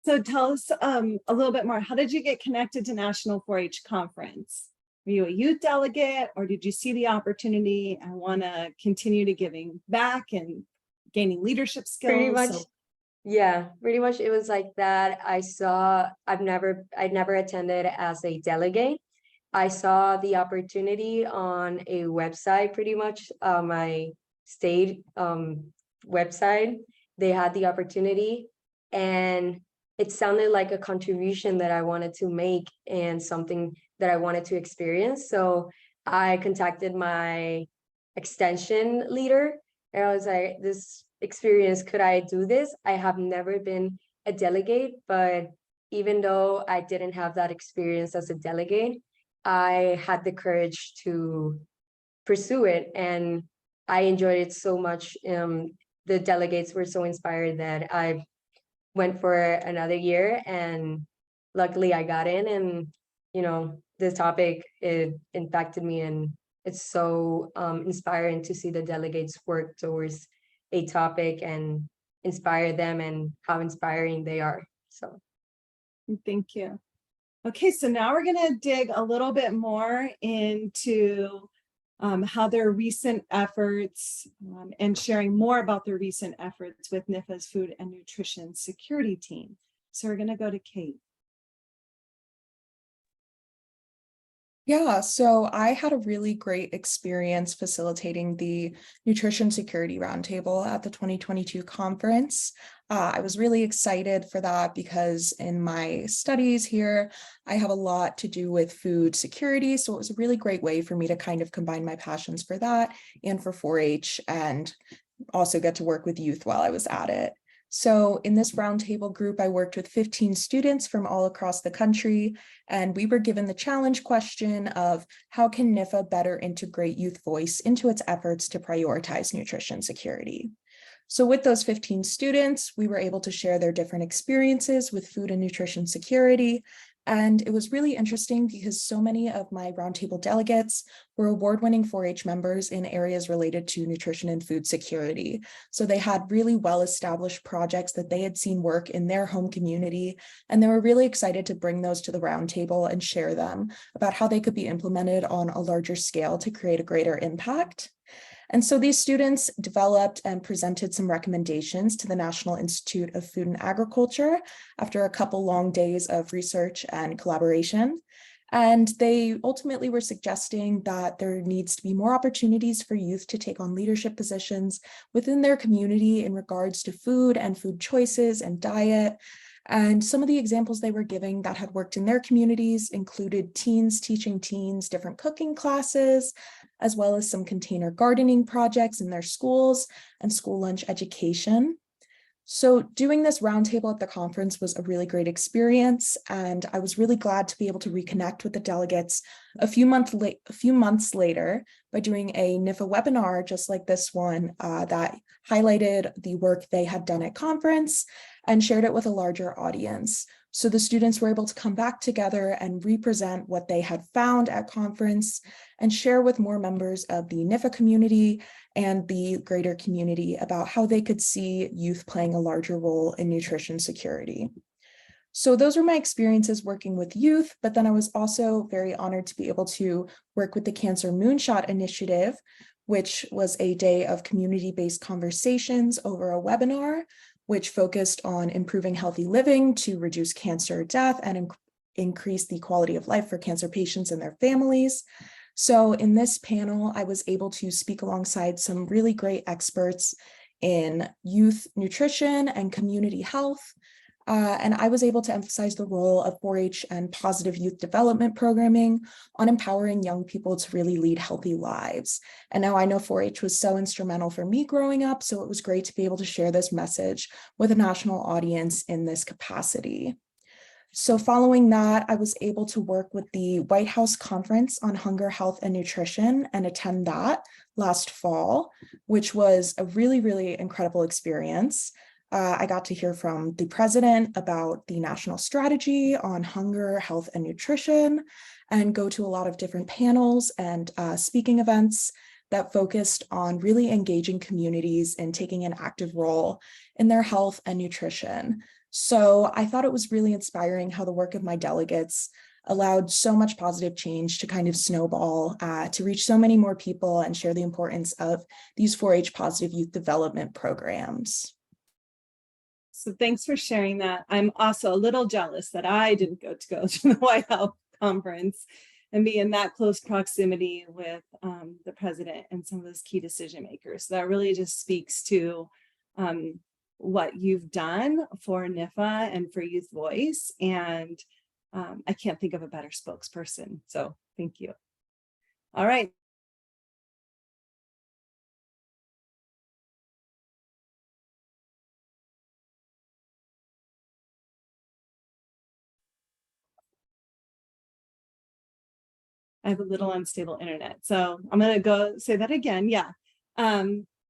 So tell us a little bit more. How did you get connected to National 4-H Conference? Were you a youth delegate, or did you see the opportunity and want to continue to giving back and gaining leadership skills? Pretty much, So yeah, pretty much it was like that. I'd never attended as a delegate. I saw the opportunity on a website, pretty much my state website. They had the opportunity and it sounded like a contribution that I wanted to make and something that I wanted to experience. So I contacted my extension leader and I was like, this experience, could I do this? I have never been a delegate, but even though I didn't have that experience as a delegate, I had the courage to pursue it and I enjoyed it so much. The delegates were so inspired that I went for another year and luckily I got in and, this topic, it impacted me and it's so inspiring to see the delegates work towards a topic and inspire them and how inspiring they are. So thank you. Okay, so now we're going to dig a little bit more into how their recent efforts and sharing more about their recent efforts with NIFA's Food and Nutrition Security Team. So we're going to go to Kate. Yeah, so I had a really great experience facilitating the Nutrition Security Roundtable at the 2022 conference. I was really excited for that because in my studies here, I have a lot to do with food security. So it was a really great way for me to kind of combine my passions for that and for 4-H and also get to work with youth while I was at it. So in this roundtable group, I worked with 15 students from all across the country, and we were given the challenge question of how can NIFA better integrate youth voice into its efforts to prioritize nutrition security? So with those 15 students, we were able to share their different experiences with food and nutrition security. And it was really interesting because so many of my roundtable delegates were award-winning 4-H members in areas related to nutrition and food security. So they had really well-established projects that they had seen work in their home community, and they were really excited to bring those to the roundtable and share them about how they could be implemented on a larger scale to create a greater impact. And so these students developed and presented some recommendations to the National Institute of Food and Agriculture after a couple long days of research and collaboration. And they ultimately were suggesting that there needs to be more opportunities for youth to take on leadership positions within their community in regards to food and food choices and diet. And some of the examples they were giving that had worked in their communities included teens teaching teens different cooking classes, as well as some container gardening projects in their schools and school lunch education. So doing this roundtable at the conference was a really great experience, and I was really glad to be able to reconnect with the delegates a few months later by doing a NIFA webinar just like this one that highlighted the work they had done at conference and shared it with a larger audience. So the students were able to come back together and represent what they had found at conference and share with more members of the NIFA community and the greater community about how they could see youth playing a larger role in nutrition security. So those were my experiences working with youth, but then I was also very honored to be able to work with the Cancer Moonshot initiative, which was a day of community-based conversations over a webinar, which focused on improving healthy living to reduce cancer death and increase the quality of life for cancer patients and their families. So in this panel, I was able to speak alongside some really great experts in youth nutrition and community health. And I was able to emphasize the role of 4-H and positive youth development programming on empowering young people to really lead healthy lives. And now I know 4-H was so instrumental for me growing up, so it was great to be able to share this message with a national audience in this capacity. So following that, I was able to work with the White House Conference on Hunger, Health, and Nutrition and attend that last fall, which was a really, really incredible experience. I got to hear from the president about the national strategy on hunger, health, and nutrition, and go to a lot of different panels and speaking events that focused on really engaging communities and taking an active role in their health and nutrition. So I thought it was really inspiring how the work of my delegates allowed so much positive change to kind of snowball, to reach so many more people and share the importance of these 4-H positive youth development programs. So thanks for sharing that. I'm also a little jealous that I didn't go to the White House conference and be in that close proximity with the president and some of those key decision makers. So that really just speaks to what you've done for NIFA and for Youth Voice. And I can't think of a better spokesperson. So thank you. All right. I have a little unstable internet. So I'm going to go say that again. Yeah.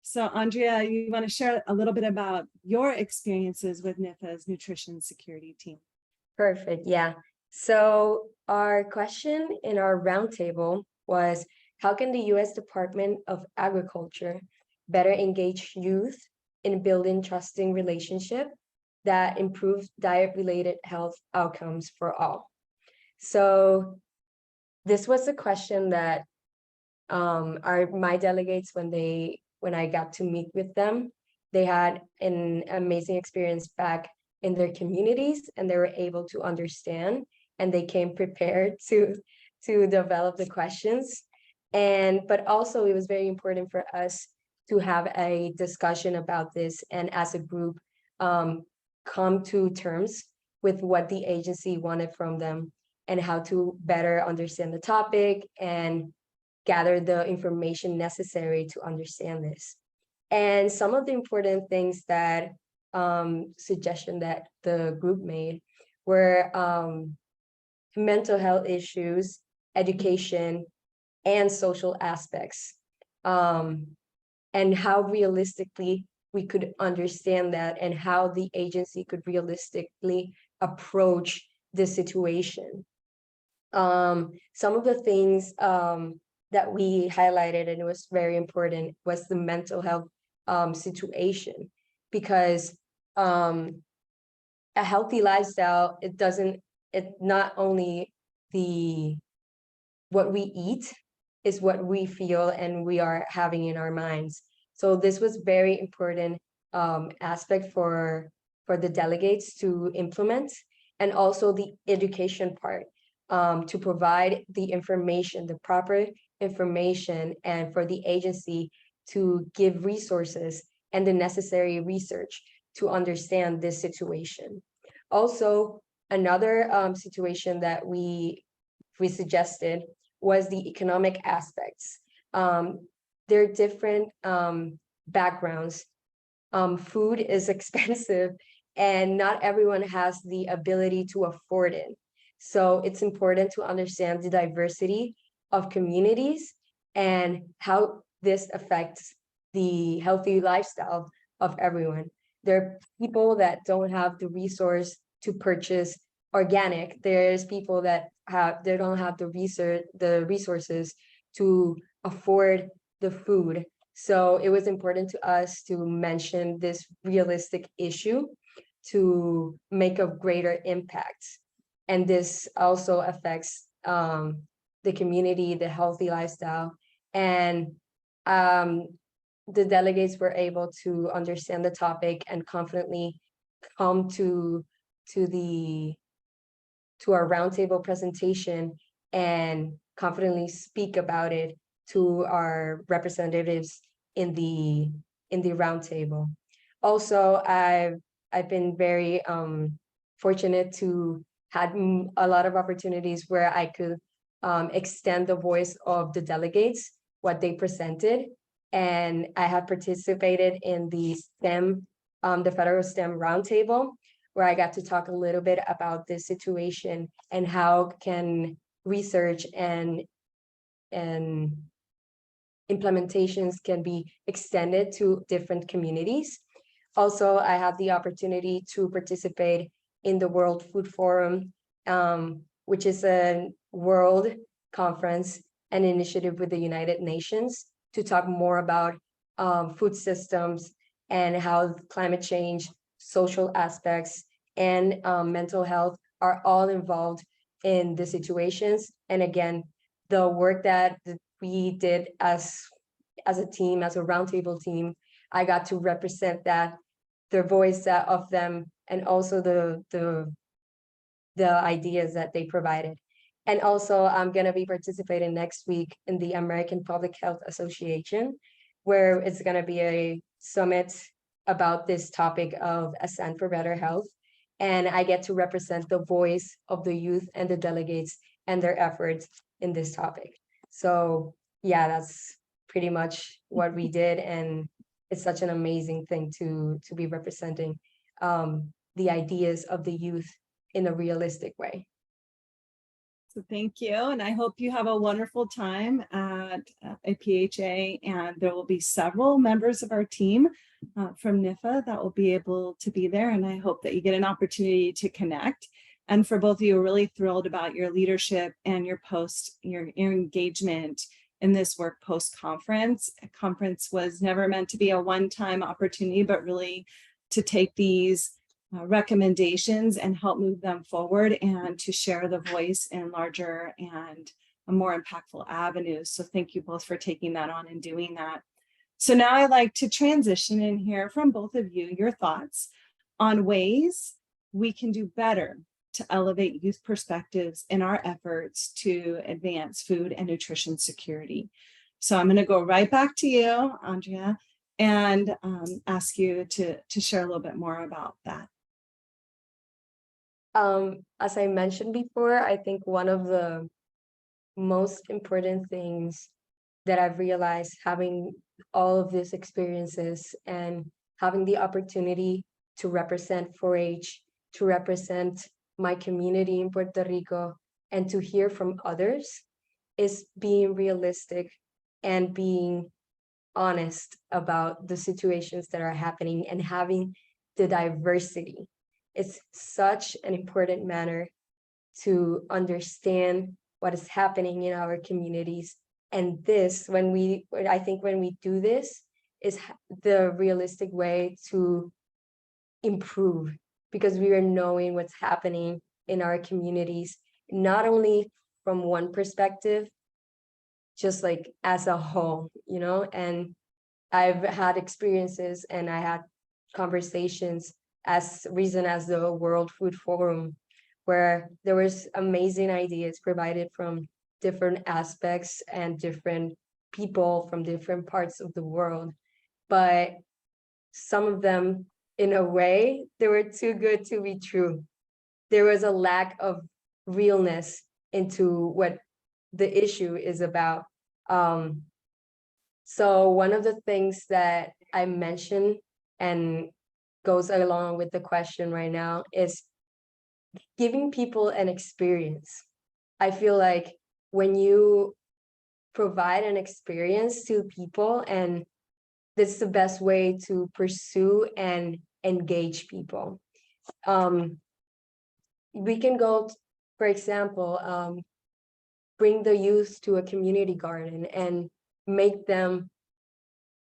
So Andrea, you want to share a little bit about your experiences with NIFA's nutrition security team? Perfect. Yeah. So our question in our roundtable was, how can the U.S. Department of Agriculture better engage youth in building trusting relationship that improve diet-related health outcomes for all? So this was a question that my delegates, when I got to meet with them, they had an amazing experience back in their communities, and they were able to understand, and they came prepared to develop the questions. But also it was very important for us to have a discussion about this, and as a group come to terms with what the agency wanted from them and how to better understand the topic and gather the information necessary to understand this. And some of the important things that suggestion that the group made were mental health issues, education, and social aspects, and how realistically we could understand that, and how the agency could realistically approach the situation. Some of the things that we highlighted, and it was very important, was the mental health situation, because a healthy lifestyle, it not only what we eat, is what we feel and we are having in our minds. So this was very important aspect for the delegates to implement, and also the education part, to provide the information, the proper information, and for the agency to give resources and the necessary research to understand this situation. Also, another situation that we suggested was the economic aspects. There are different backgrounds. Food is expensive, and not everyone has the ability to afford it. So it's important to understand the diversity of communities and how this affects the healthy lifestyle of everyone. There are people that don't have the resource to purchase organic. There's people that don't have the resources to afford the food. So it was important to us to mention this realistic issue to make a greater impact. And this also affects the community, the healthy lifestyle. And the delegates were able to understand the topic and confidently come to our roundtable presentation and confidently speak about it to our representatives in the roundtable. Also, I've been very fortunate to have a lot of opportunities where I could extend the voice of the delegates, what they presented. And I have participated in the STEM, the Federal STEM Roundtable, where I got to talk a little bit about this situation and how can research and implementations can be extended to different communities. Also, I had the opportunity to participate in the World Food Forum, which is a world conference and initiative with the United Nations to talk more about food systems and how climate change, social aspects, and mental health are all involved in the situations. And again, the work that we did as a team, as a roundtable team, I got to represent that, their voice of them, and also the ideas that they provided. And also, I'm going to be participating next week in the American Public Health Association, where it's going to be a summit about this topic of Ascend for Better Health. And I get to represent the voice of the youth and the delegates and their efforts in this topic. So yeah, that's pretty much what we did. And it's such an amazing thing to be representing the ideas of the youth in a realistic way. So thank you. And I hope you have a wonderful time at APHA, and there will be several members of our team from NIFA that will be able to be there. And I hope that you get an opportunity to connect. And for both of you, we're really thrilled about your leadership and your engagement in this work post-conference. A conference was never meant to be a one-time opportunity, but really to take these recommendations and help move them forward and to share the voice in larger and more impactful avenues. So thank you both for taking that on and doing that. So now I'd like to transition and hear from both of you your thoughts on ways we can do better to elevate youth perspectives in our efforts to advance food and nutrition security. So I'm going to go right back to you, Andrea, and ask you to share a little bit more about that. As I mentioned before, I think one of the most important things that I've realized having all of these experiences and having the opportunity to represent 4-H, to represent my community in Puerto Rico, and to hear from others is being realistic and being honest about the situations that are happening and having the diversity. It's such an important manner to understand what is happening in our communities. And this, I think when we do this, is the realistic way to improve, because we are knowing what's happening in our communities, not only from one perspective, just like as a whole, you know. And I've had experiences and I had conversations as recent as the World Food Forum, where there was amazing ideas provided from different aspects and different people from different parts of the world. But some of them, in a way, they were too good to be true. There was a lack of realness into what the issue is about. So one of the things that I mentioned and goes along with the question right now is giving people an experience. I feel like when you provide an experience to people, and that's the best way to pursue and engage people. We can go, for example, bring the youth to a community garden and make them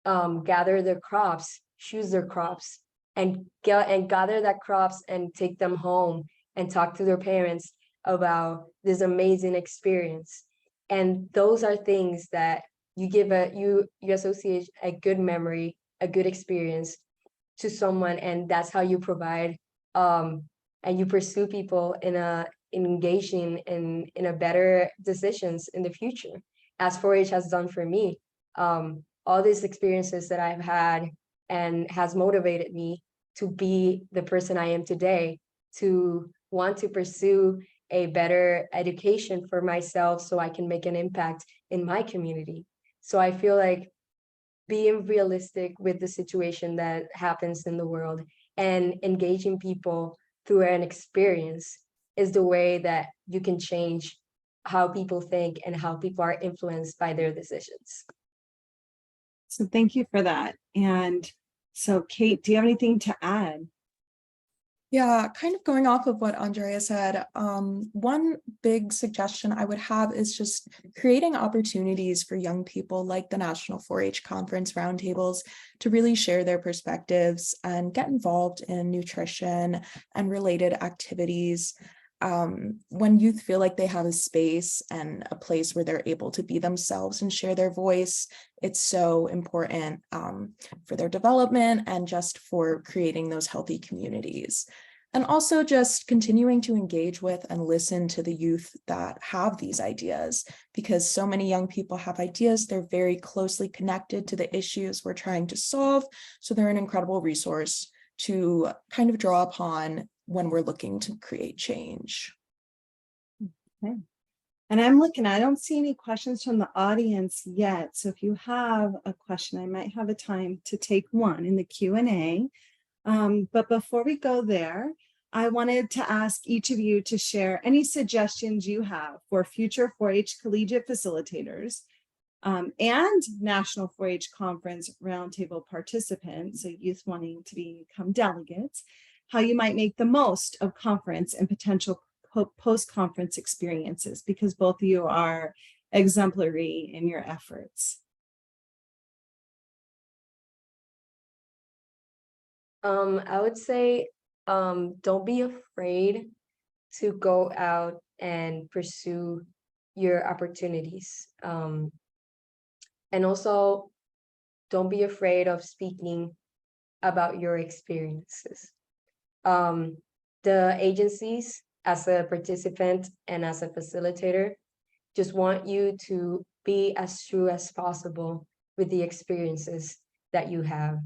gather their crops, choose their crops, and gather that crops and take them home and talk to their parents about this amazing experience. And those are things that you give you associate a good memory, a good experience to someone, and that's how you provide and you pursue people in engaging in a better decisions in the future, as 4-H has done for me. All these experiences that I've had and has motivated me to be the person I am today, to want to pursue a better education for myself so I can make an impact in my community. So I feel like being realistic with the situation that happens in the world and engaging people through an experience is the way that you can change how people think and how people are influenced by their decisions. So thank you for that. And so Kate, do you have anything to add? Yeah, kind of going off of what Andrea said, one big suggestion I would have is just creating opportunities for young people like the National 4-H Conference roundtables to really share their perspectives and get involved in nutrition and related activities. When youth feel like they have a space and a place where they're able to be themselves and share their voice, it's so important for their development and just for creating those healthy communities. And also just continuing to engage with and listen to the youth that have these ideas, because so many young people have ideas, they're very closely connected to the issues we're trying to solve. So they're an incredible resource to kind of draw upon when we're looking to create change. Okay. And I'm looking, I don't see any questions from the audience yet. So if you have a question, I might have a time to take one in the Q&A. But before we go there, I wanted to ask each of you to share any suggestions you have for future 4-H collegiate facilitators and National 4-H Conference Roundtable participants, so youth wanting to become delegates, how you might make the most of conference and potential post-conference experiences, because both of you are exemplary in your efforts. I would say, don't be afraid to go out and pursue your opportunities. And also, don't be afraid of speaking about your experiences. The agencies, as a participant and as a facilitator, just want you to be as true as possible with the experiences that you have.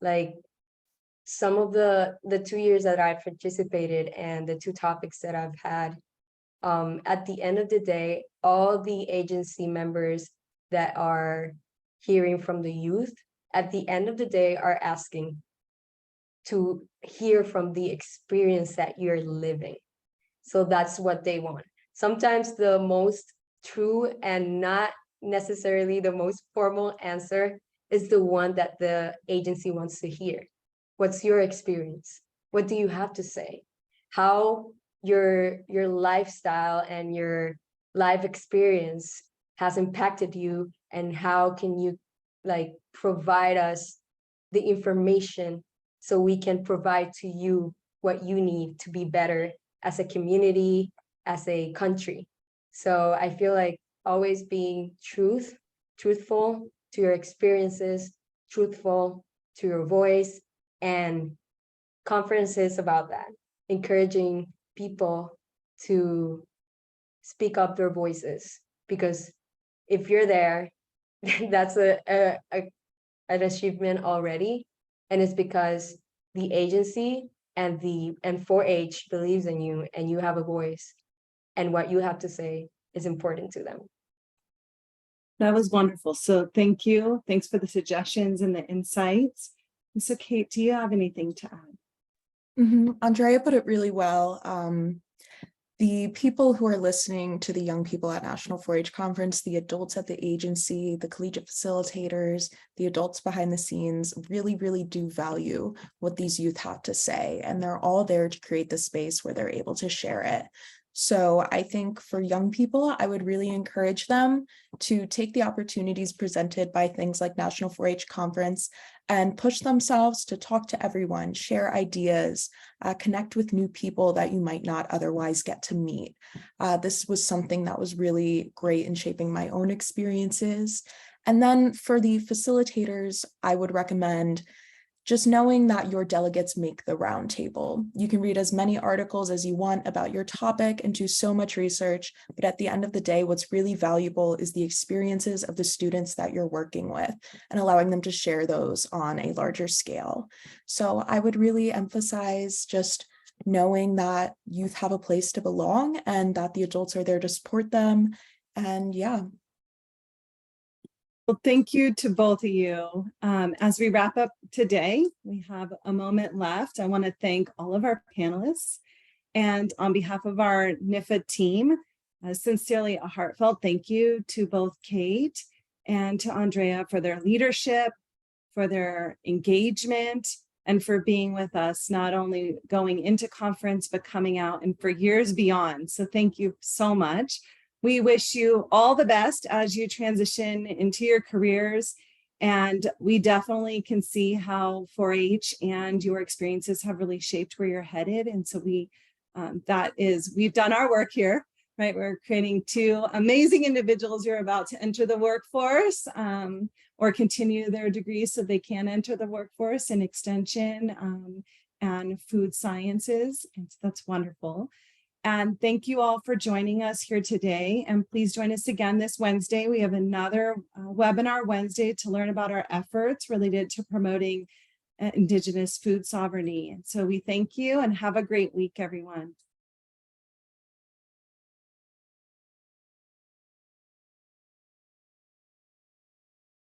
Like, some of the 2 years that I've participated and the 2 topics that I've had, at the end of the day, all the agency members that are hearing from the youth, at the end of the day, are asking to hear from the experience that you're living. So that's what they want. Sometimes the most true and not necessarily the most formal answer is the one that the agency wants to hear. What's your experience? What do you have to say? How your lifestyle and your life experience has impacted you, and how can you provide us the information so we can provide to you what you need to be better as a community, as a country. So I feel like always being truthful to your experiences, truthful to your voice, and conferences about that, encouraging people to speak up their voices, because if you're there, that's an achievement already, and it's because the agency and 4-H believes in you, and you have a voice, and what you have to say is important to them. That was wonderful. So thank you. Thanks for the suggestions and the insights. And so Kate, do you have anything to add? Andrea put it really well. The people who are listening to the young people at National 4-H Conference, the adults at the agency, the collegiate facilitators, the adults behind the scenes really, really do value what these youth have to say. And they're all there to create the space where they're able to share it. So I think for young people, I would really encourage them to take the opportunities presented by things like National 4-H Conference and push themselves to talk to everyone, share ideas, connect with new people that you might not otherwise get to meet. This was something that was really great in shaping my own experiences. And then for the facilitators, I would recommend just knowing that your delegates make the roundtable. You can read as many articles as you want about your topic and do so much research, but at the end of the day, what's really valuable is the experiences of the students that you're working with and allowing them to share those on a larger scale. So I would really emphasize just knowing that youth have a place to belong and that the adults are there to support them. And yeah. Well, thank you to both of you. As we wrap up today, we have a moment left. I want to thank all of our panelists And on behalf of our NIFA team, sincerely a heartfelt thank you to both Kate and to Andrea for their leadership, for their engagement, and for being with us, not only going into conference, but coming out and for years beyond. So thank you so much. We wish you all the best as you transition into your careers. And we definitely can see how 4-H and your experiences have really shaped where you're headed. And so we've done our work here, right? We're creating two amazing individuals who are about to enter the workforce or continue their degrees so they can enter the workforce in extension and food sciences. And so that's wonderful. And thank you all for joining us here today. And please join us again this Wednesday. We have another webinar Wednesday to learn about our efforts related to promoting Indigenous food sovereignty. And so we thank you and have a great week, everyone.